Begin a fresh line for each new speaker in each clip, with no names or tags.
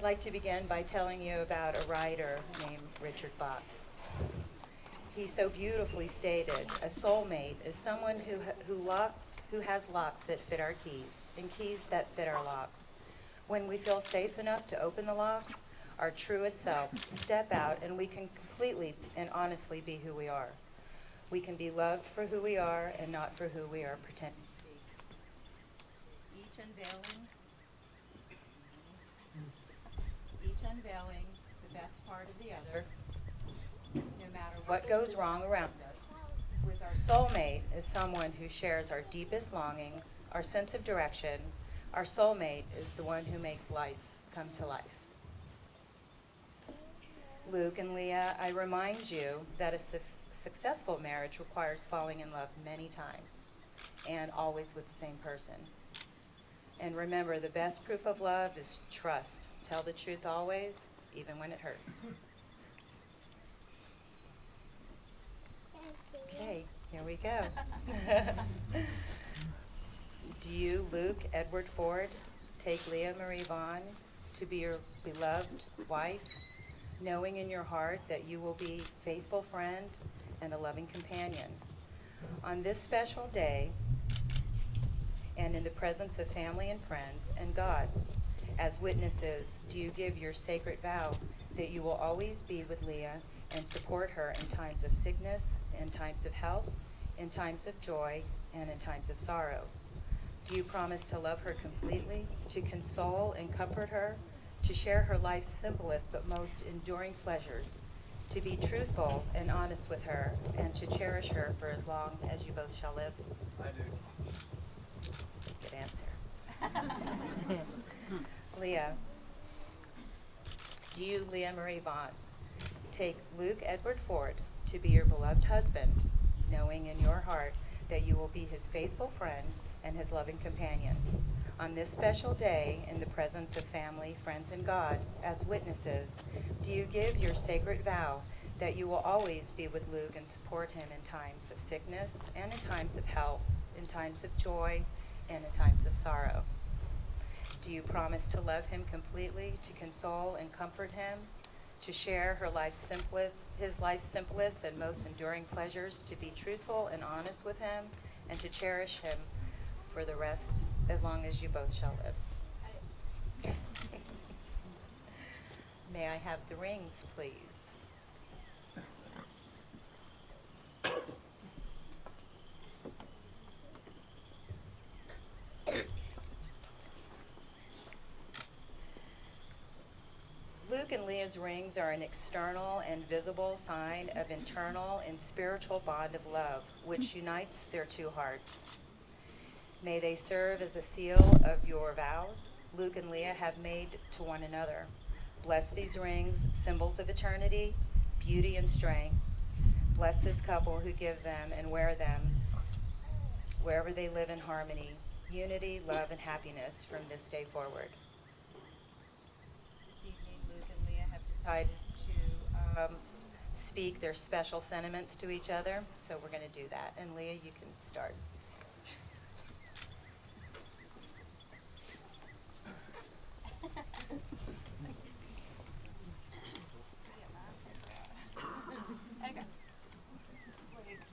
like to begin by telling you about a writer named Richard Bach. He so beautifully stated, a soulmate is someone who has locks that fit our keys, and keys that fit our locks. When we feel safe enough to open the locks, our truest selves step out and we can completely and honestly be who we are. We can be loved for who we are and not for who we are pretending to be. Each unveiling the best part of the other, no matter what goes wrong around us. With our soulmate is someone who shares our deepest longings, our sense of direction. Our soulmate is the one who makes life come to life. Luke and Leah, I remind you that a successful marriage requires falling in love many times and always with the same person. And remember, the best proof of love is trust. Tell the truth always, even when it hurts. Okay, here we go. Do you, Luke Edward Ford, take Leah Marie Vaughn to be your beloved wife, knowing in your heart that you will be a faithful friend and a loving companion? On this special day, and in the presence of family and friends and God, as witnesses, do you give your sacred vow that you will always be with Leah and support her in times of sickness, in times of health, in times of joy, and in times of sorrow? Do you promise to love her completely, to console and comfort her, to share her life's simplest but most enduring pleasures, to be truthful and honest with her, and to cherish her for as long as you both shall live?
I do.
Good answer. Leah, do you, Leah Marie Vaughn, take Luke Edward Ford to be your beloved husband, knowing in your heart that you will be his faithful friend and his loving companion? On this special day, in the presence of family, friends, and God, as witnesses, do you give your sacred vow that you will always be with Luke and support him in times of sickness and in times of health, in times of joy, and in times of sorrow? Do you promise to love him completely, to console and comfort him, to share his life's simplest and most enduring pleasures, to be truthful and honest with him, and to cherish him for the rest as long as you both shall live? May I have the rings, please? Luke and Leah's rings are an external and visible sign of internal and spiritual bond of love, which unites their two hearts. May they serve as a seal of your vows Luke and Leah have made to one another. Bless these rings, symbols of eternity, beauty, and strength. Bless this couple who give them and wear them wherever they live in harmony, unity, love, and happiness from this day forward. This evening, Luke and Leah have decided to speak their special sentiments to each other, so we're going to do that. And Leah, you can start.
Okay. Luke.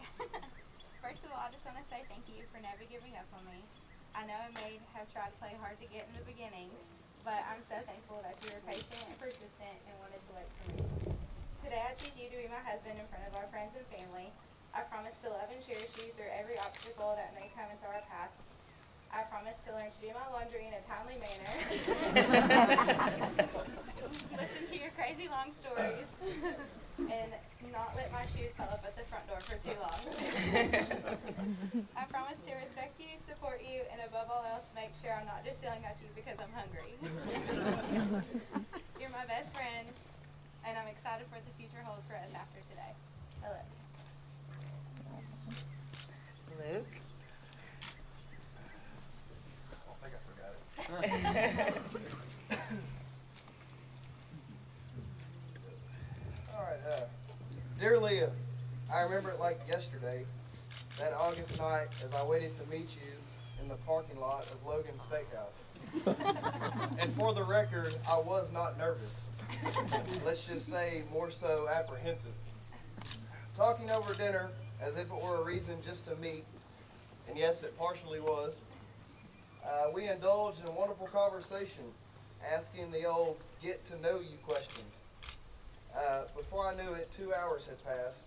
First of all, I just want to say thank you for never giving up on me. I know I may have tried to play hard to get in the beginning, but I'm so thankful that you were patient and persistent and wanted to wait for me. Today I choose you to be my husband in front of our friends and family. I promise to love and cherish you through every obstacle that may come into our path. I promise to learn to do my laundry in a timely manner. Listen to your crazy long stories. And not let my shoes pile up at the front door for too long. I promise to respect you, support you, and above all else, make sure I'm not just yelling at you because I'm hungry. You're my best friend, and I'm excited for what the future holds for us after today. I love you.
Luke?
I think I forgot it. All right, dear Leah, I remember it like yesterday, that August night as I waited to meet you in the parking lot of Logan's Steakhouse. And for the record, I was not nervous. Let's just say more so apprehensive. Talking over dinner as if it were a reason just to meet, and yes, it partially was, we indulged in a wonderful conversation, asking the old get-to-know-you questions. Before I knew it, 2 hours had passed,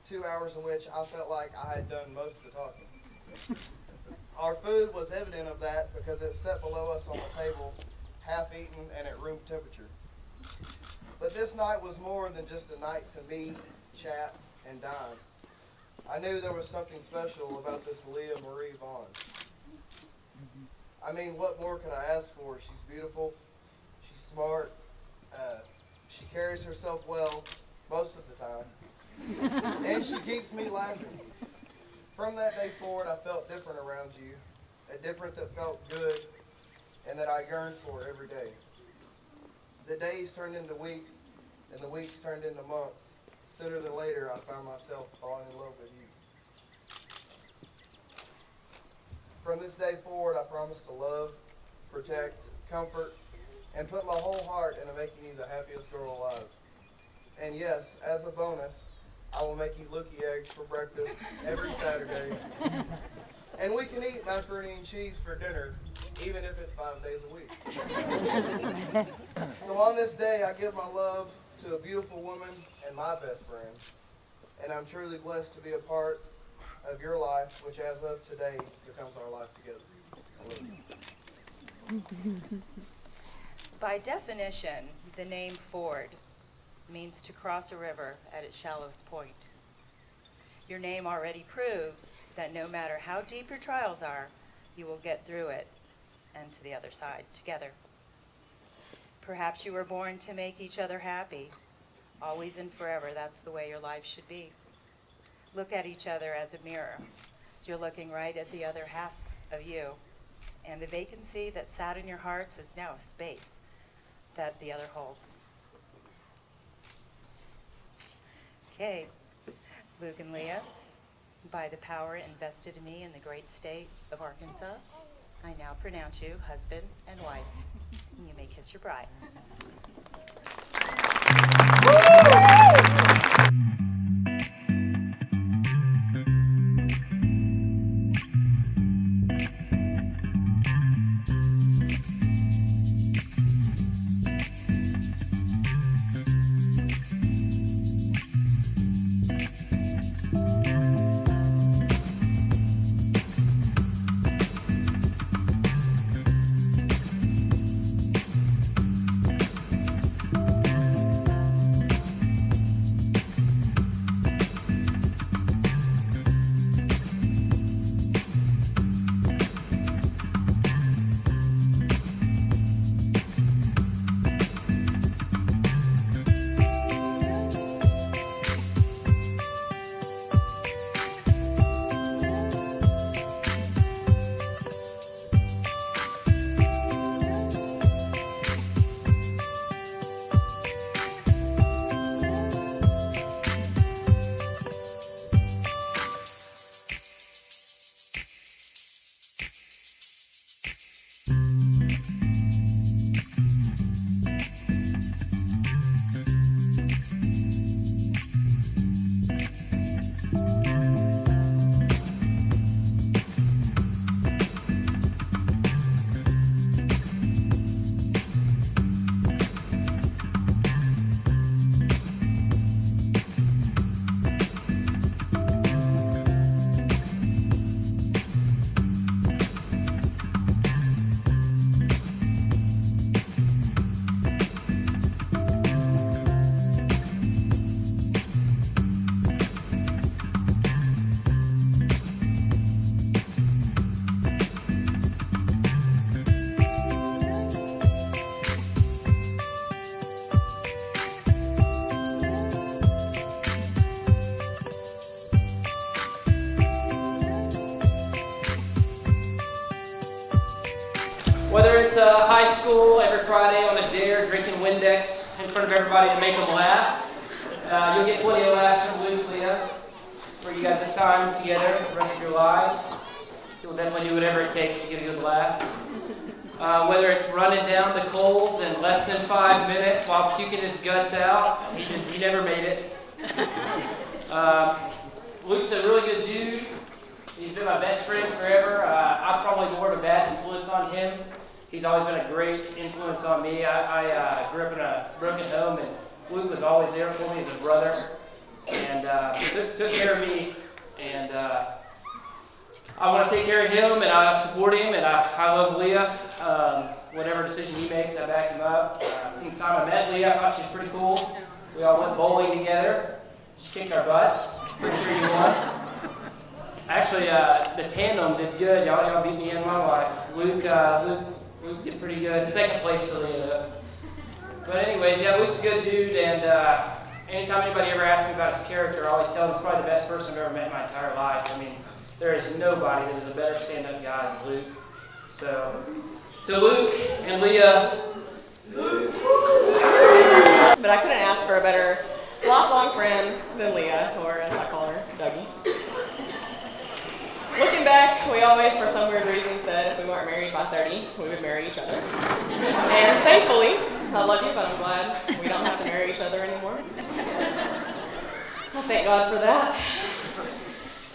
2 hours in which I felt like I had done most of the talking. Our food was evident of that because it sat below us on the table, half-eaten and at room temperature. But this night was more than just a night to meet, chat, and dine. I knew there was something special about this Leah Marie Vaughn. I mean, what more could I ask for? She's beautiful, she's smart, she carries herself well most of the time, and she keeps me laughing. From that day forward, I felt different around you, a different that felt good and that I yearned for every day. The days turned into weeks, and the weeks turned into months. Sooner than later, I found myself falling in love with you. From this day forward, I promise to love, protect, comfort, and put my whole heart into making you the happiest girl alive. And yes, as a bonus, I will make you looky eggs for breakfast every Saturday. And we can eat macaroni and cheese for dinner, even if it's 5 days a week. So on this day, I give my love to a beautiful woman and my best friend. And I'm truly blessed to be a part of your life, which as of today becomes our life together. I love you.
By definition, the name Ford means to cross a river at its shallowest point. Your name already proves that no matter how deep your trials are, you will get through it and to the other side together. Perhaps you were born to make each other happy. Always and forever, that's the way your life should be. Look at each other as a mirror. You're looking right at the other half of you, and the vacancy that sat in your hearts is now a space that the other holds. Okay, Luke and Leah, by the power invested in me in the great state of Arkansas, I now pronounce you husband and wife. You may kiss your bride.
Whether it's high school every Friday on a dare, drinking Windex in front of everybody to make them laugh, you'll get plenty of laughs from Luke, Leah, for you guys this time together the rest of your lives. You'll definitely do whatever it takes to get a good laugh. Whether it's running down the coals in less than 5 minutes while puking his guts out, he never made it. Luke's a really good dude. He's been my best friend forever. I'm probably more of a bad influence on him. He's always been a great influence on me. I grew up in a broken home, and Luke was always there for me as a brother, and took care of me. And I want to take care of him, and I support him, and I love Leah. Whatever decision he makes, I back him up. I think the time I met Leah, I thought she was pretty cool. We all went bowling together. She kicked our butts. Pretty sure you won. Actually, the tandem did good. Y'all beat me in my life. Luke did pretty good. Second place to Leah, though. But anyways, yeah, Luke's a good dude, and anytime anybody ever asks me about his character, I always tell him he's probably the best person I've ever met in my entire life. I mean, there is nobody that is a better stand-up guy than Luke. So, to Luke and Leah.
But I couldn't ask for a better lifelong friend than Leah, or as I call her, Dougie. Looking back, we always, for some weird reason, said if we weren't married by 30, we would marry each other. And thankfully, I love you, but I'm glad we don't have to marry each other anymore. Well, thank God for that.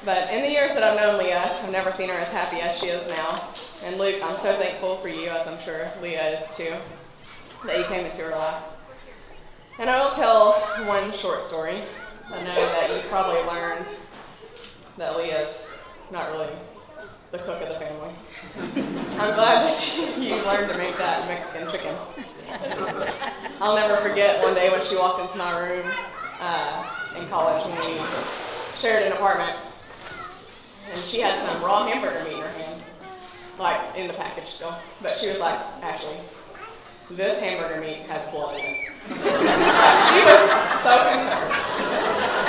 But in the years that I've known Leah, I've never seen her as happy as she is now. And Luke, I'm so thankful for you, as I'm sure Leah is too, that you came into her life. And I will tell one short story. I know that you probably learned that Leah's not really the cook of the family. I'm glad that you learned to make that Mexican chicken. I'll never forget one day when she walked into my room in college when we shared an apartment, and she had some raw hamburger meat in her hand, like in the package still. But she was like, Ashley, this hamburger meat has blood in it. She was so concerned.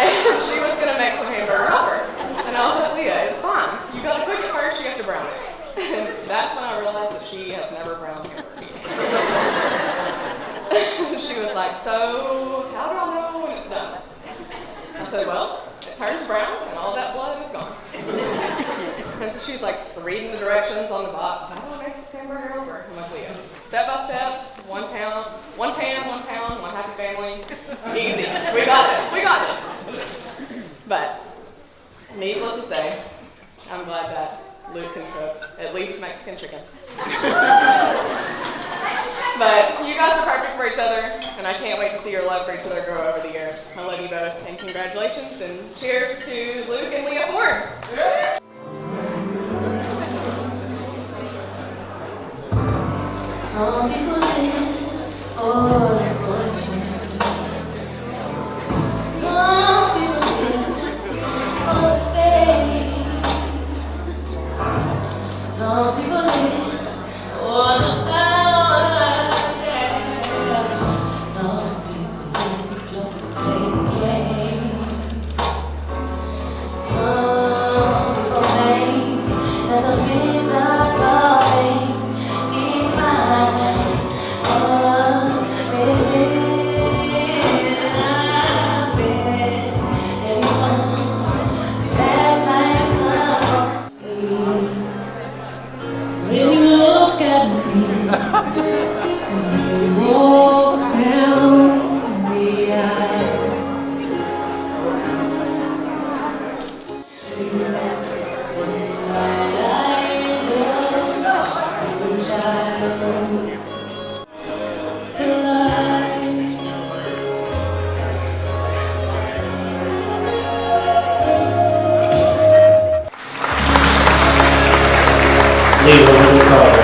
And she was going to make some hamburger helper. And I was like, Leah, it's fine. You got to cook it first, you have to brown it. And that's when I realized that she has never browned hamburger meat. She was like, so how do I know when it's done? I said, well, it turns brown and all that blood is gone. And so she's like reading the directions on the box. How do I make this hamburger helper? I'm like, Leah, step by step, 1 pound, 1 pan, 1 pound, 1 happy family. Easy. We got this. But needless to say, I'm glad that Luke can cook at least Mexican chicken. But you guys are perfect for each other, and I can't wait to see your love for each other grow over the years. I love you both, and congratulations, and cheers to Luke and Leah Ford.
Some people live for their fortune. Some people live just for fame. Some people live for the power. Some people live just to play the game. Some people think that the physical things define us really. When you look at me, as you walk down the aisle, light eyes of a child,
Leave a little color.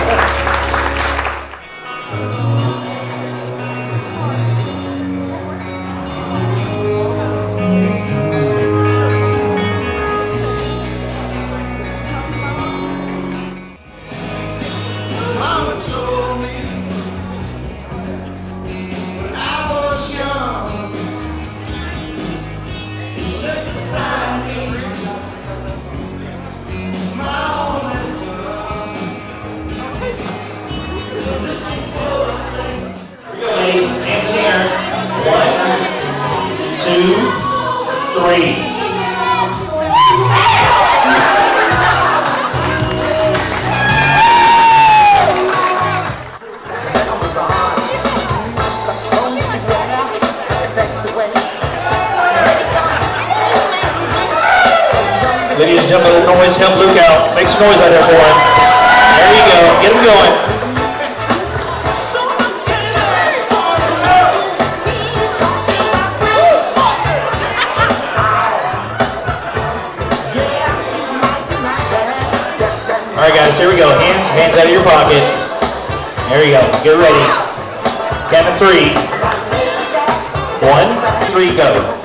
Ladies and gentlemen, noise, help Luke out. Make some noise out there for him. There you go. Get him going. All right, guys, here we go. Hands out of your pocket. There you go. Get ready. Count to 3. 1, 3, go.